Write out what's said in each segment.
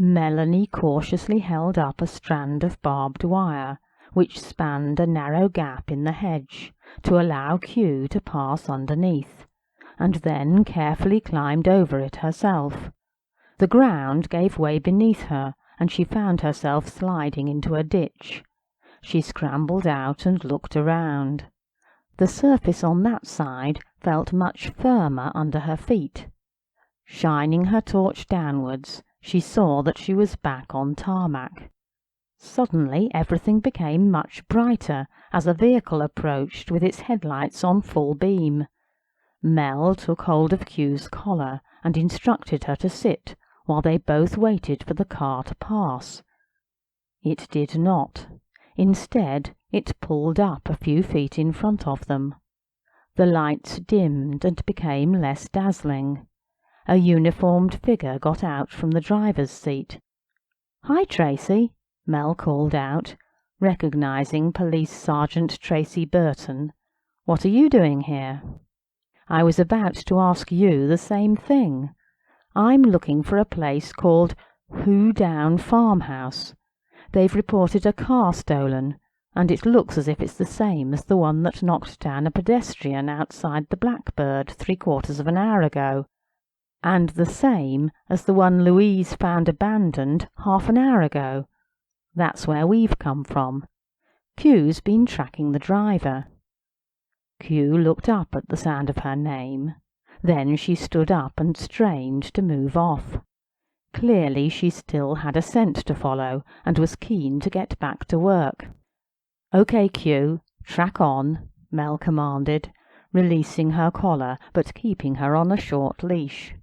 Melanie cautiously held up a strand of barbed wire, which spanned a narrow gap in the hedge, to allow Q to pass underneath, and then carefully climbed over it herself. The ground gave way beneath her, and she found herself sliding into a ditch. She scrambled out and looked around. The surface on that side felt much firmer under her feet. Shining her torch downwards, she saw that she was back on tarmac. Suddenly everything became much brighter as a vehicle approached with its headlights on full beam. Mel took hold of Q's collar and instructed her to sit while they both waited for the car to pass. It did not. Instead, it pulled up a few feet in front of them. The lights dimmed and became less dazzling. A uniformed figure got out from the driver's seat. "Hi, Tracy," Mel called out, recognizing Police Sergeant Tracy Burton. "What are you doing here?" "I was about to ask you the same thing. I'm looking for a place called Who Down Farmhouse. They've reported a car stolen, and it looks as if it's the same as the one that knocked down a pedestrian outside the Blackbird 3/4 of an hour ago, and the same as the one Louise found abandoned half an hour ago. That's where we've come from. Q's been tracking the driver." Q looked up at the sound of her name. Then she stood up and strained to move off. Clearly she still had a scent to follow and was keen to get back to work. "Okay, Q, track on," Mel commanded, releasing her collar but keeping her on a short leash.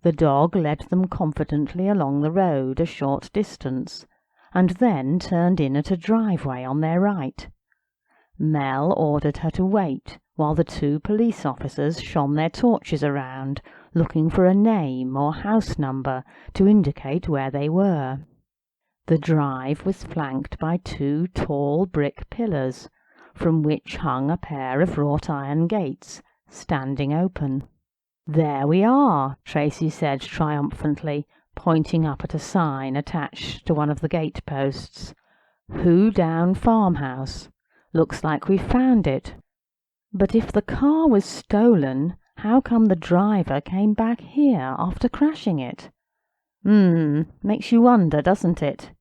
The dog led them confidently along the road a short distance, and then turned in at a driveway on their right. Mel ordered her to wait while the two police officers shone their torches around, looking for a name or house number to indicate where they were. The drive was flanked by two tall brick pillars, from which hung a pair of wrought iron gates, standing open. "There we are," Tracy said triumphantly, pointing up at a sign attached to one of the gate posts. "Who Down Farmhouse. Looks like we've found it. But if the car was stolen, how come the driver came back here after crashing it? Makes you wonder, doesn't it?"